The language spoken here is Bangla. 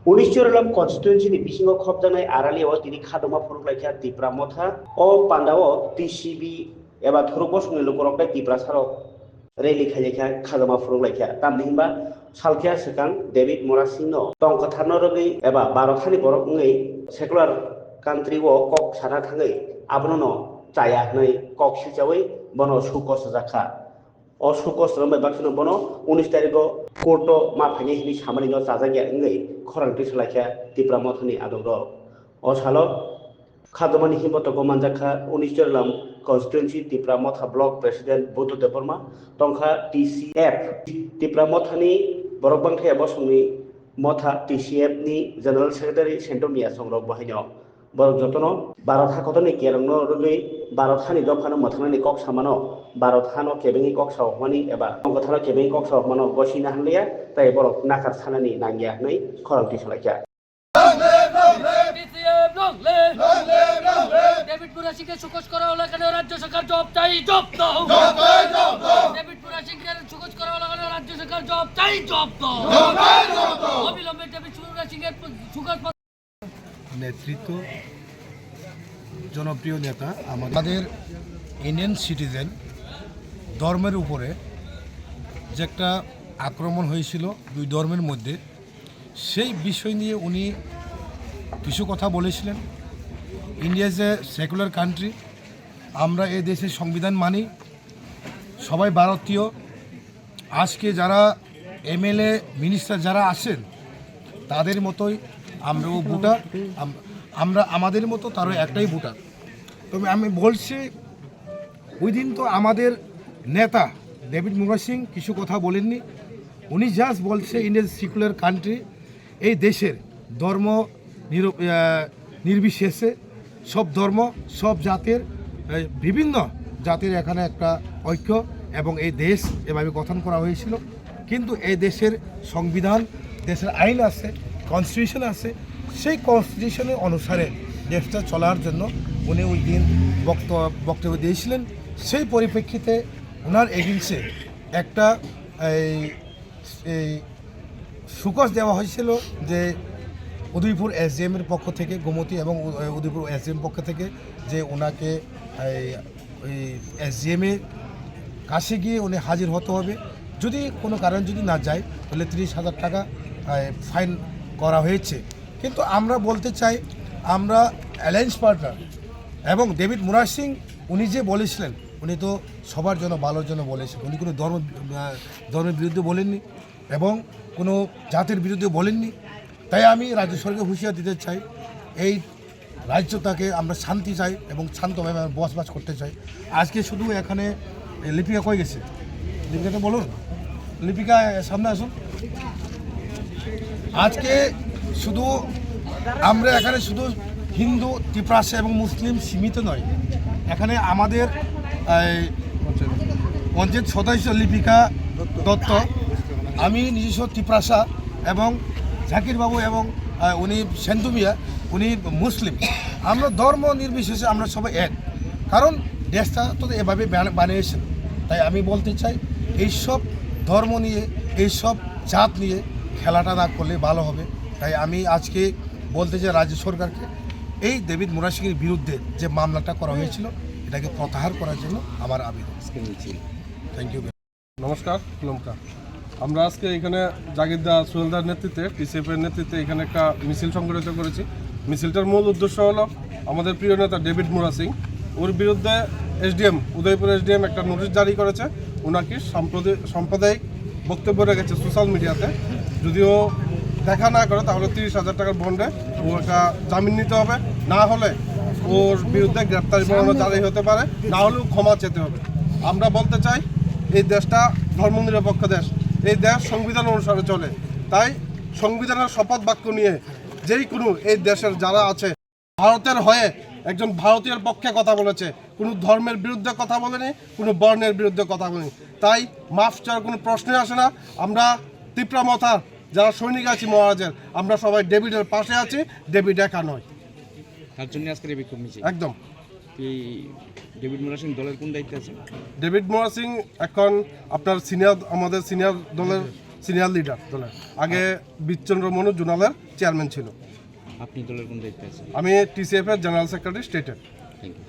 উনিশচরলাম কনস্টিটুয়েন্সিनि बिसिङाव खबजानाय आरालियाव दिनै खादमा फुरुलायखा दिप्रा मथा अ पान्डाव टिसिबि एबा थुरुबसंनि लुकरकटाय दिप्रा साराव रेलि खायलेखा खादमा फुरुलायखा तामनिबा सालखिया सेकां डेभिड मोरासिनो टंकथारनो रगै एबा भारतनि बरकङै सेकुलार कान्ट्रि व कक साना थाङै आबनो चाया नै कक सिजावै बनो सुकस जाखा অসুকস রমবাই বাকিনো বনো 19 তারিখও কোর্টো মা ফাইনে হিনি সামারিনো জাজাগিয়া ইংই খরাংটি সলাইখা তিপ্রা মথনি আদর অসালো খাদমানি হিমত গমানজাখা 19 জরলাম constituency Tipra Motha block president Buddha Debbarma টংখা টিসিএফ তিপ্রা মথানি বরকবাংথায়া বসংনি মথা টিসিএফ नि জেনারেল সেক্রেটারি সেন্টমিয়া সংরক বাহিনী borok jotono Bharat hakotoni kerangno rugui Bharat hani dopkhano mothangani kok samano Bharat hano kebengi kok sawmani eba ongothano kebengi kok sawmano gosina hanleya tai borok nakar sanani nangya nei khorangti salakya David মুরাসিকে সুকোজ করা হলো কেন রাজ্য সরকার জব চাই জব দাও ডেভিড মুরাসিকে সুকোজ করা হলো কেন রাজ্য সরকার জব চাই জব দাও অবিলম্বে ডেভিড মুরাসিকে সুকোজ নেতৃত্ব জনপ্রিয় নেতা আমাদের ইন্ডিয়ান সিটিজেন ধর্মের উপরে যে একটা আক্রমণ হয়েছিল দুই ধর্মের মধ্যে সেই বিষয় নিয়ে উনি কিছু কথা বলেছিলেন। India is a secular country, আমরা এই দেশের সংবিধান মানি, সবাই ভারতীয়। আজকে যারা এমএলএ মিনিস্টার যারা আছেন তাদের মতোই আমরাও ভোটার, আমরা আমাদের মতো তারও একটাই ভোটার। তবে আমি বলছি ওই দিন তো আমাদের নেতা ডেভিড মুরাসিং কিছু কথা বলেননি, উনি জাস্ট বলছে ইন্ডিয়া সেকুলার কান্ট্রি, এই দেশের ধর্ম নির্বিশেষে সব ধর্ম সব জাতের বিভিন্ন জাতির এখানে একটা ঐক্য এবং এই দেশ এভাবে গঠন করা হয়েছিল। কিন্তু এই দেশের সংবিধান, দেশের আইন আছে, কনস্টিটিউশন আছে, সেই কনস্টিটিউশনের অনুসারে দেশটা চলার জন্য উনি ওই দিন বক্তব্য দিয়েছিলেন। সেই পরিপ্রেক্ষিতে ওনার এগেন্সে একটা এই সুকস দেওয়া হয়েছিল যে উদয়পুর এসডিএমের পক্ষ থেকে, গোমতী এবং উদয়পুর এসডিএম পক্ষ থেকে যে ওনাকে ওই এসডিএমের কাছে গিয়ে উনি হাজির হতে হবে, যদি কোনো কারণ যদি না যায় তাহলে 30,000 টাকা ফাইন করা হয়েছে। কিন্তু আমরা বলতে চাই আমরা অ্যালায়েন্স পার্টনার, এবং ডেভিড মুরাসিং উনি যে বলেছিলেন উনি তো সবার জন্য ভালোর জন্য বলেছিলেন, উনি কোনো ধর্মের বিরুদ্ধে বলেননি এবং কোনো জাতির বিরুদ্ধে বলেননি। তাই আমি রাজ্য সরকারকে হুঁশিয়ার দিতে চাই, এই রাজ্যটাকে আমরা শান্তি চাই এবং শান্তভাবে বসবাস করতে চাই। আজকে শুধু এখানে লিপিকা কই গেছে, লিপিকাটা বলুন, লিপিকা সামনে আসুন। আজকে শুধু আমরা এখানে শুধু হিন্দু, তিপ্রাসা এবং মুসলিম সীমিত নয়, এখানে আমাদের পঞ্চায়েত সদস্য লিপিকা দত্ত, আমি নিজস্ব তিপ্রাসা এবং জাকির বাবু এবং উনি সেন্তুমিয়া, উনি মুসলিম। আমরা ধর্ম নির্বিশেষে আমরা সবাই এক, কারণ দেশটা তো এভাবে বানিয়েছেন। তাই আমি বলতে চাই এইসব ধর্ম নিয়ে, এইসব জাত নিয়ে খেলাটা না করলে ভালো হবে। তাই আমি আজকে বলতে চাই রাজ্য সরকারকে এই ডেভিড মুরাসিংয়ের বিরুদ্ধে যে মামলাটা করা হয়েছিল এটাকে প্রত্যাহার করার জন্য আমার আবেদন। Thank you. নমস্কার। আমরা আজকে এখানে জাগিরদা সোহেলদার নেতৃত্বে, টিসিএফের নেতৃত্বে এখানে একটা মিছিল সংগঠিত করেছি। মিছিলটার মূল উদ্দেশ্য হলো আমাদের প্রিয় নেতা ডেভিড মুরাসিং, ওর বিরুদ্ধে এসডিএম, উদয়পুর এসডিএম একটা নোটিশ জারি করেছে। ওনাকে সাম্প্রদায়িক বক্তব্য রেখেছে সোশ্যাল মিডিয়াতে, যদিও দেখা না করে তাহলে 30,000 টাকার বন্ডে ও একটা জামিন নিতে হবে, না হলে ওর বিরুদ্ধে গ্রেপ্তারি পরোয়ানা জারি হতে পারে, না হলেও ক্ষমা চেতে হবে। আমরা বলতে চাই এই দেশটা ধর্মনিরপেক্ষ দেশ, এই দেশ সংবিধান অনুসারে চলে। তাই সংবিধানের শপথ বাক্য নিয়ে যেই কোনো এই দেশের যারা আছে ভারতের হয়ে একজন ভারতীয়ের পক্ষে কথা বলেছে, কোনো ধর্মের বিরুদ্ধে কথা বলেনি, কোনো বর্ণের বিরুদ্ধে কথা বলেনি। তাই মাফ চাওয়ার কোনো প্রশ্নই আসে না। আমরা তিপ্রা মথার যারা সৈনিক আছি মহারাজের, আমরা সবাই ডেভিডের পাশে আছি, ডেভিড একা নয়। তার জন্য আজকের এই বিক্ষোভ মিছিল। একদম। ডেভিড মুরাসিং দলের কোন দায়িত্বে আছে? ডেভিড মুরাসিং এখন আপনার আমাদের সিনিয়র দলের সিনিয়র লিডার দলের। আগে বিচন্দ্র মনোজ জোনালের চেয়ারম্যান ছিল। আপনি দলের কোন দায়িত্বে আছেন? আমি টিসিএফ এর জেনারেল সেক্রেটারি স্টেটের। Thank you.